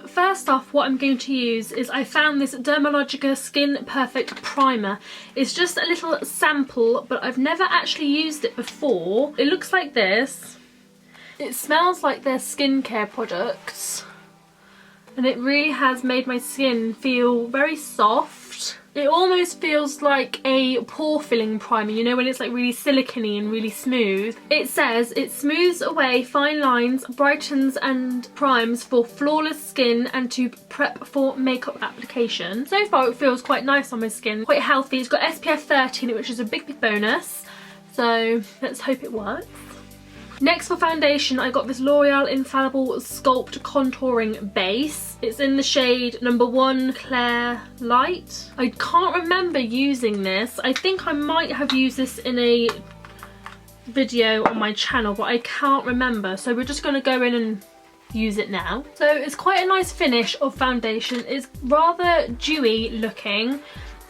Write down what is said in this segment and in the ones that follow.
first off, what I'm going to use is I found this Dermalogica Skinperfect primer. It's just a little sample, but I've never actually used it before. It looks like this. It smells like their skincare products, and it really has made my skin feel very soft. It almost feels like a pore filling primer, you know, when it's like really silicone-y and really smooth. It says it smooths away fine lines, brightens and primes for flawless skin and to prep for makeup application. So far it feels quite nice on my skin, quite healthy. It's got SPF 13, which is a big bonus, so let's hope it works. Next for foundation, I got this L'Oreal Infallible Sculpt Contouring Base. It's in the shade number 1 Clair Light. I can't remember using this. I think I might have used this in a video on my channel, but I can't remember. So we're just going to go in and use it now. So it's quite a nice finish of foundation. It's rather dewy looking,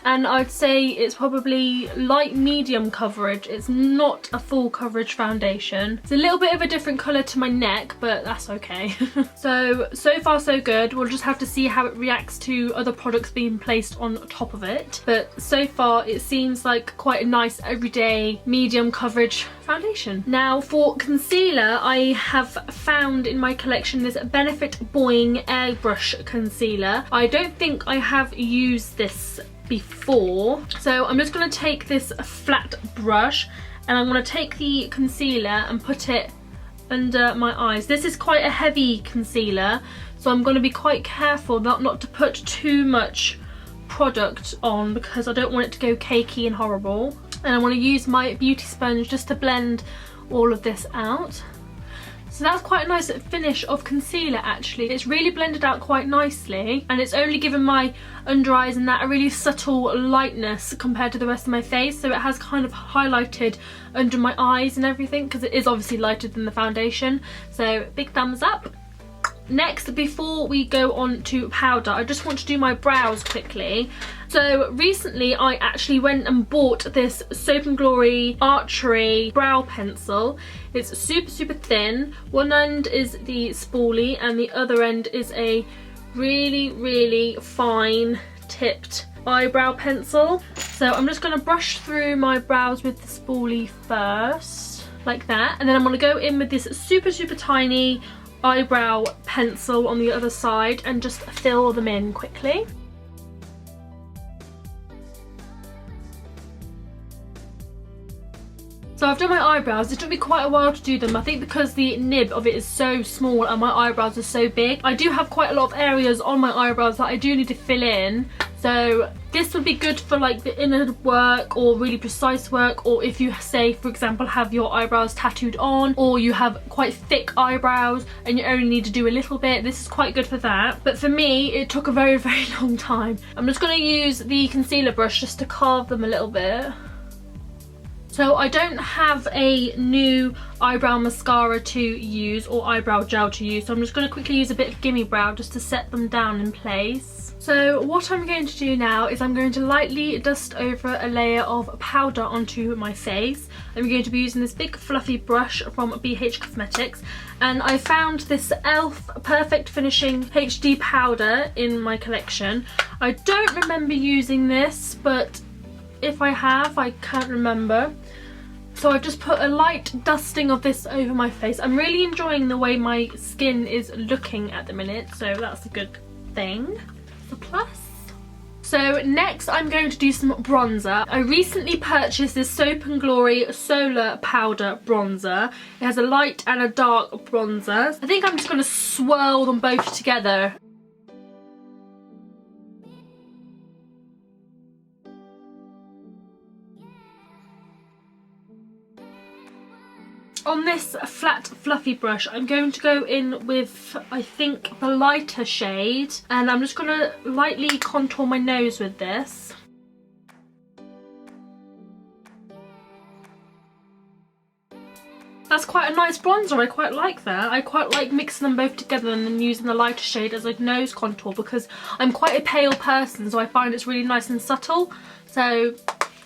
and I'd say it's probably light medium coverage. It's not a full coverage foundation. It's a little bit of a different colour to my neck, but that's okay. So far so good. We'll just have to see how it reacts to other products being placed on top of it. But so far it seems like quite a nice everyday medium coverage foundation. Now for concealer, I have found in my collection this Benefit Boi-ing Airbrush concealer. I don't think I have used this before, so I'm just going to take this flat brush and I'm going to take the concealer and put it under my eyes. This is quite a heavy concealer, so I'm going to be quite careful not to put too much product on because I don't want it to go cakey and horrible. And I want to use my beauty sponge just to blend all of this out. So that's quite a nice finish of concealer actually. It's really blended out quite nicely, and it's only given my under eyes and that a really subtle lightness compared to the rest of my face. So it has kind of highlighted under my eyes and everything because it is obviously lighter than the foundation. So big thumbs up. Next, before we go on to powder, I just want to do my brows quickly. So recently I actually went and bought this soap&glory Archery brow pencil. It's super thin. One end is the spoolie and the other end is a really fine tipped eyebrow pencil. So I'm just going to brush through my brows with the spoolie first, like that. And then I'm going to go in with this super tiny eyebrow pencil on the other side and just fill them in quickly. So I've done my eyebrows. It took me quite a while to do them. I think because the nib of it is so small and my eyebrows are so big. I do have quite a lot of areas on my eyebrows that I do need to fill in. So this would be good for like the inner work or really precise work, or if you say, for example, have your eyebrows tattooed on, or you have quite thick eyebrows and you only need to do a little bit. This is quite good for that. But for me, it took a very long time. I'm just going to use the concealer brush just to carve them a little bit. So I don't have a new eyebrow mascara to use or eyebrow gel to use, so I'm just going to quickly use a bit of Gimme Brow just to set them down in place. So what I'm going to do now is I'm going to lightly dust over a layer of powder onto my face. I'm going to be using this big fluffy brush from BH Cosmetics, and I found this e.l.f. Perfect Finishing HD powder in my collection. I don't remember using this, but if I have, I can't remember. So I've just put a light dusting of this over my face. I'm really enjoying the way my skin is looking at the minute, so that's a good thing. It's a plus. So next I'm going to do some bronzer. I recently purchased this soap&glory Solar Powder Bronzer. It has a light and a dark bronzer. I think I'm just going to swirl them both together. On this flat fluffy brush, I'm going to go in with, I think, the lighter shade, and I'm just going to lightly contour my nose with this. That's quite a nice bronzer. I quite like that. I quite like mixing them both together and then using the lighter shade as a nose contour because I'm quite a pale person, so I find it's really nice and subtle. So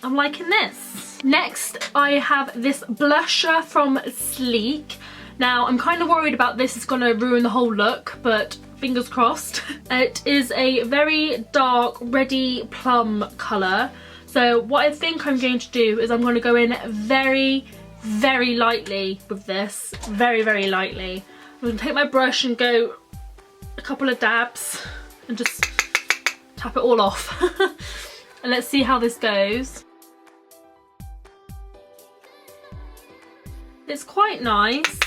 I'm liking this. Next, I have this blusher from Sleek. Now, I'm kind of worried about this is going to ruin the whole look, but fingers crossed. It is a very dark reddy plum colour. So what I think I'm going to do is I'm going to go in very, very lightly with this. Very, very lightly. I'm going to take my brush and go a couple of dabs and just tap it all off. And let's see how this goes. It's quite nice.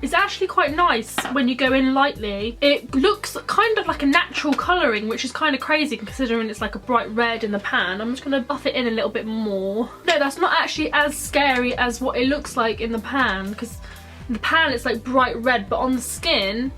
It's actually quite nice when you go in lightly. It looks kind of like a natural colouring, which is kind of crazy considering it's like a bright red in the pan. I'm just going to buff it in a little bit more. No, that's not actually as scary as what it looks like in the pan, because in the pan it's like bright red, but on the skin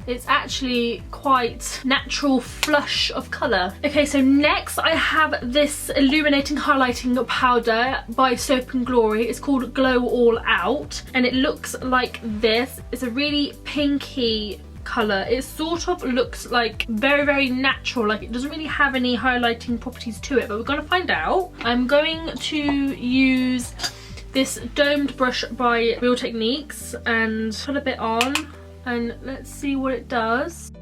it's actually quite natural flush of colour. Okay, so next I have this illuminating highlighting powder by Soap and Glory. It's called Glow All Out and it looks like this. It's a really pinky colour. It sort of looks like very, very natural, like it doesn't really have any highlighting properties to it, but we're gonna find out. I'm going to use this domed brush by Real Techniques and put a bit on. And let's see what it does.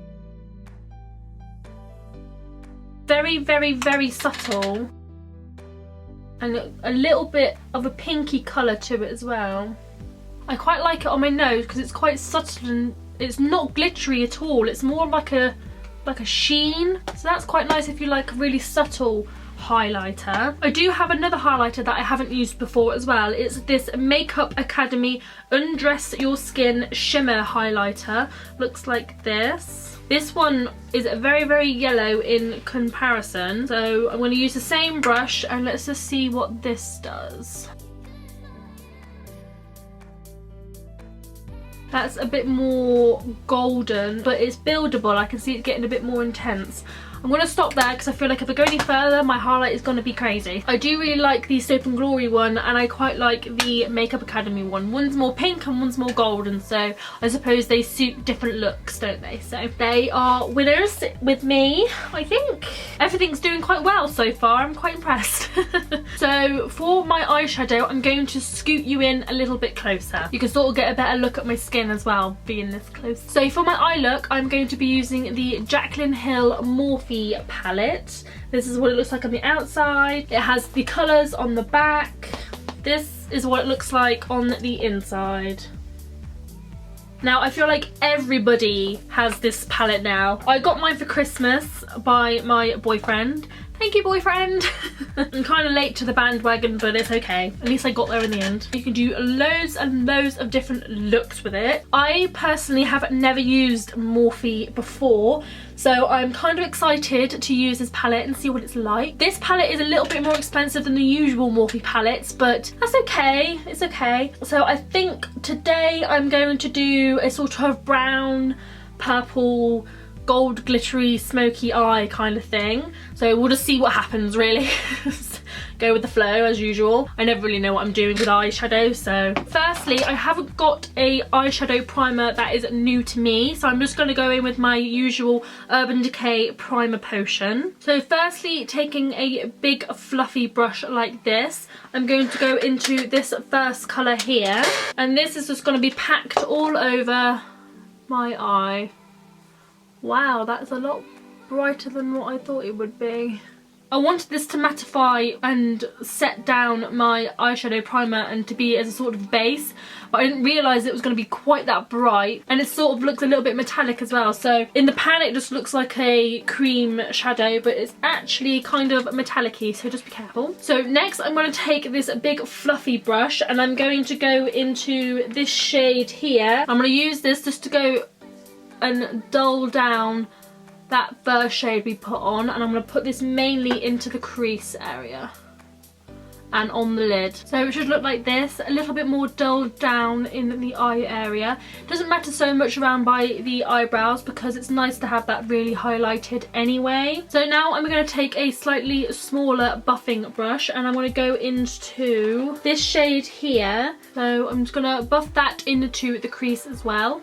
Very, very, very subtle. And a little bit of a pinky colour to it as well. I quite like it on my nose because it's quite subtle and it's not glittery at all. It's more like a sheen. So that's quite nice if you like a really subtle highlighter. I do have another highlighter that I haven't used before as well. It's this Makeup Academy Undress Your Skin Shimmer highlighter. Looks like this. This one is very, very yellow in comparison. So I'm going to use the same brush and let's just see what this does. That's a bit more golden, but it's buildable. I can see it getting a bit more intense. I'm going to stop there because I feel like if I go any further, my highlight is going to be crazy. I do really like the Soap and Glory one and I quite like the Makeup Academy one. One's more pink and one's more golden, so I suppose they suit different looks, don't they? So they are winners with me, I think. Everything's doing quite well so far. I'm quite impressed. So for my eyeshadow, I'm going to scoot you in a little bit closer. You can sort of get a better look at my skin as well, being this close. So for my eye look, I'm going to be using the Jaclyn Hill Morphe palette. This is what it looks like on the outside. It has the colours on the back. This is what it looks like on the inside. Now I feel like everybody has this palette now. I got mine for Christmas by my boyfriend. Thank you, boyfriend. I'm kind of late to the bandwagon, but it's okay. At least I got there in the end. You can do loads and loads of different looks with it. I personally have never used Morphe before, so I'm kind of excited to use this palette and see what it's like. This palette is a little bit more expensive than the usual Morphe palettes, but that's okay. It's okay. So I think today I'm going to do a sort of brown, purple, gold glittery smoky eye kind of thing. So we'll just see what happens, really. Go with the flow as usual. I never really know what I'm doing with eyeshadow. So firstly, I haven't got a eyeshadow primer that is new to me, so I'm just going to go in with my usual Urban Decay primer potion. So firstly, taking a big fluffy brush like this, I'm going to go into this first colour here, and this is just going to be packed all over my eye. Wow, that's a lot brighter than what I thought it would be. I wanted this to mattify and set down my eyeshadow primer and to be as a sort of base, but I didn't realise it was going to be quite that bright, and it sort of looks a little bit metallic as well. So in the pan it just looks like a cream shadow, but it's actually kind of metallic-y, so just be careful. So next I'm going to take this big fluffy brush and I'm going to go into this shade here. I'm going to use this just to go and dull down that first shade we put on, and I'm going to put this mainly into the crease area and on the lid. So it should look like this, a little bit more dulled down in the eye area. Doesn't matter so much around by the eyebrows because it's nice to have that really highlighted anyway. So now I'm going to take a slightly smaller buffing brush and I'm going to go into this shade here. So I'm just going to buff that into the crease as well.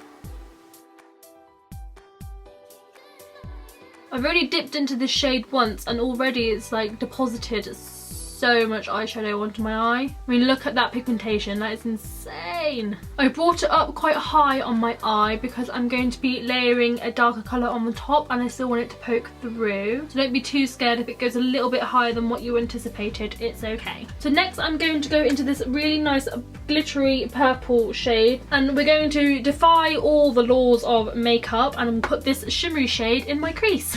I've already dipped into this shade once and already it's like deposited so much eyeshadow onto my eye. I mean, look at that pigmentation, that is insane. insane. I brought it up quite high on my eye because I'm going to be layering a darker colour on the top and I still want it to poke through. So don't be too scared if it goes a little bit higher than what you anticipated, it's okay. So next I'm going to go into this really nice glittery purple shade and we're going to defy all the laws of makeup and put this shimmery shade in my crease.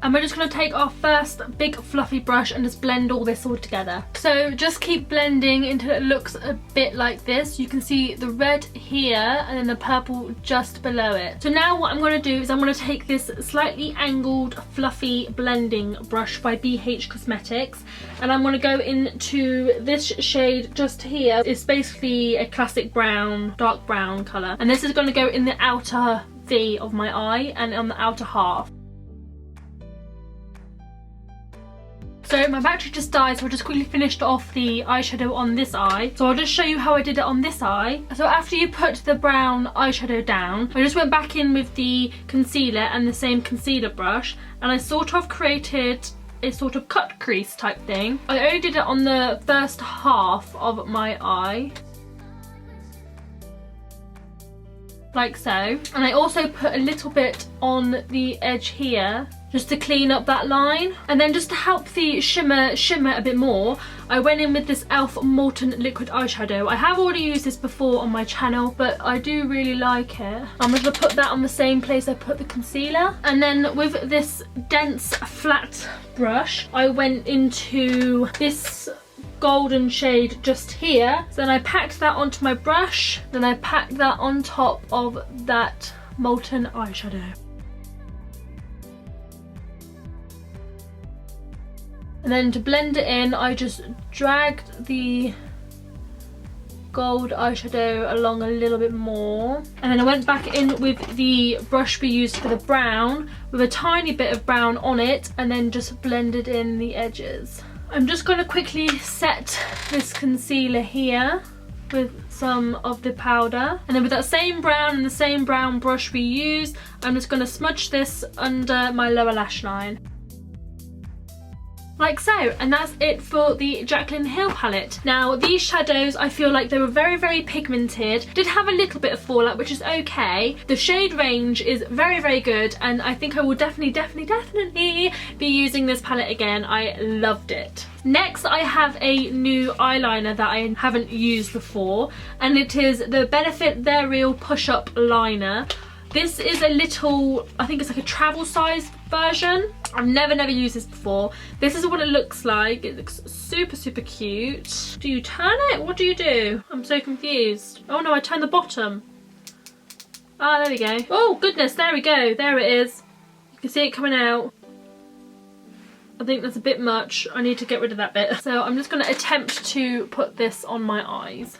And we're just going to take our first big fluffy brush and just blend all this all together. So just keep blending until it looks a bit like this. You can see the red here and then the purple just below it. So now what I'm going to do is I'm going to take this slightly angled fluffy blending brush by BH Cosmetics and I'm going to go into this shade just here. It's basically a classic brown, dark brown colour. And this is going to go in the outer V of my eye and on the outer half. So my battery just died, so I just quickly finished off the eyeshadow on this eye. So I'll just show you how I did it on this eye. So after you put the brown eyeshadow down, I just went back in with the concealer and the same concealer brush, and I sort of created a sort of cut crease type thing. I only did it on the first half of my eye, like so. And I also put a little bit on the edge here, just to clean up that line. And then just to help the shimmer a bit more, I went in with this e.l.f. Molten Liquid Eyeshadow. I have already used this before on my channel, but I do really like it. I'm just gonna put that on the same place I put the concealer. And then with this dense flat brush, I went into this golden shade just here. So then I packed that onto my brush, then I packed that on top of that molten eyeshadow. And then to blend it in, I just dragged the gold eyeshadow along a little bit more. And then I went back in with the brush we used for the brown, with a tiny bit of brown on it, and then just blended in the edges. I'm just going to quickly set this concealer here with some of the powder. And then with that same brown and the same brown brush we used, I'm just going to smudge this under my lower lash line. Like so, and that's it for the Jaclyn Hill palette. Now these shadows, I feel like they were very, very pigmented, did have a little bit of fallout, which is okay. The shade range is very, very good, and I think I will definitely be using this palette again. I loved it. Next I have a new eyeliner that I haven't used before, and it is the Benefit They're Real Push-Up Liner. This is a little, I think it's like a travel size version. I've never used this before. This is what it looks like. It looks super, super cute. Do you turn it? What do you do? I'm so confused. Oh no, I turned the bottom. Ah, there we go. Oh goodness, there we go. There it is. You can see it coming out. I think that's a bit much. I need to get rid of that bit. So I'm just going to attempt to put this on my eyes.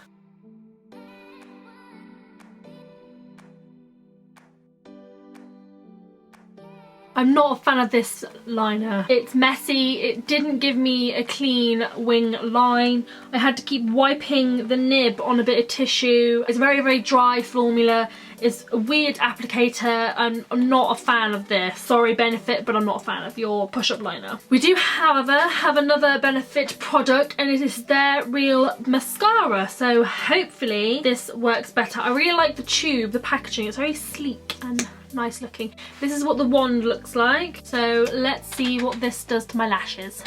I'm not a fan of this liner. It's messy, it didn't give me a clean wing line. I had to keep wiping the nib on a bit of tissue. It's a very, very dry formula. It's a weird applicator and I'm not a fan of this. Sorry Benefit, but I'm not a fan of your push-up liner. We do, however, have another Benefit product, and it is their Real Mascara. So hopefully this works better. I really like the tube, the packaging. It's very sleek and nice looking. This is what the wand looks like. So let's see what this does to my lashes.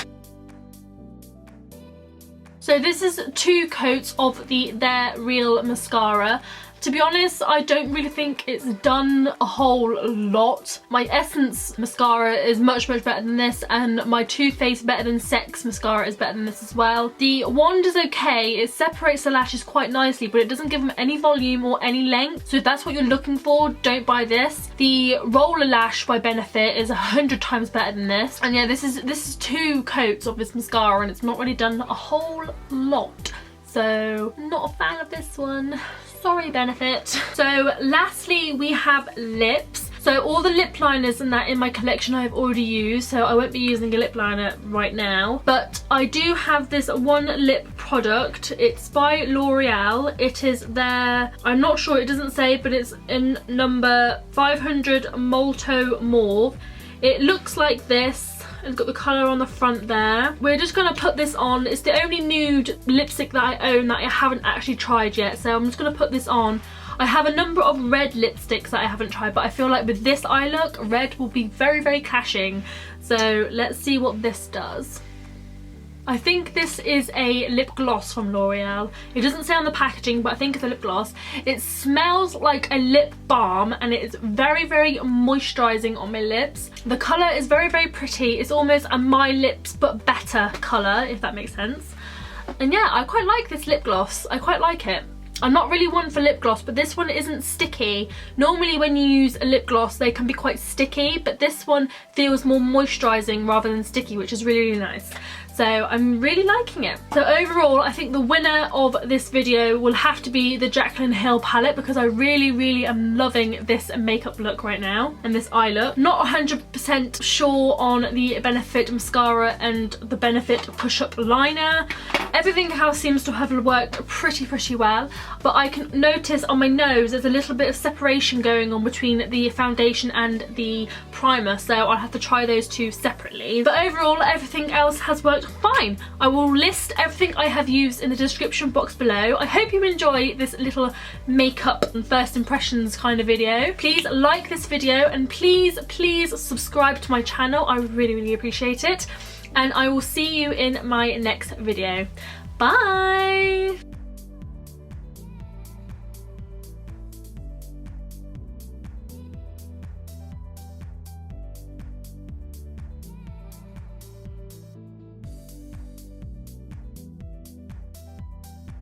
So this is 2 coats of the Their Real Mascara. To be honest, I don't really think it's done a whole lot. My Essence mascara is much better than this, and my Too Faced Better Than Sex mascara is better than this as well. The wand is okay, it separates the lashes quite nicely, but it doesn't give them any volume or any length. So if that's what you're looking for, don't buy this. The Roller Lash by Benefit is 100 times better than this. And yeah, this is 2 coats of this mascara, and it's not really done a whole lot. So not a fan of this one. Sorry Benefit. So lastly we have lips. So all the lip liners and that in my collection I've already used, so I won't be using a lip liner right now. But I do have this one lip product. It's by L'Oreal. It is their, I'm not sure, it doesn't say, but it's in number 500 Molto Mauve. It looks like this. It's got the colour on the front there. We're just going to put this on. It's the only nude lipstick that I own that I haven't actually tried yet, so I'm just going to put this on. I have a number of red lipsticks that I haven't tried, but I feel like with this eye look, red will be very, very clashing. So let's see what this does. I think this is a lip gloss from L'Oreal. It doesn't say on the packaging, but I think it's a lip gloss. It smells like a lip balm and it is very, very moisturising on my lips. The colour is very, very pretty. It's almost a My Lips but better colour, if that makes sense. And yeah, I quite like this lip gloss. I quite like it. I'm not really one for lip gloss, but this one isn't sticky. Normally when you use a lip gloss, they can be quite sticky, but this one feels more moisturising rather than sticky, which is really, really nice. So I'm really liking it. So overall, I think the winner of this video will have to be the Jaclyn Hill palette, because I really, really am loving this makeup look right now and this eye look. Not 100% sure on the Benefit mascara and the Benefit push-up liner. Everything else seems to have worked pretty well, but I can notice on my nose there's a little bit of separation going on between the foundation and the primer, so I'll have to try those two separately. But overall, everything else has worked fine. I will list everything I have used in the description box below. I hope you enjoy this little makeup and first impressions kind of video. Please like this video and please subscribe to my channel. I would really, really appreciate it. And I will see you in my next video. Bye!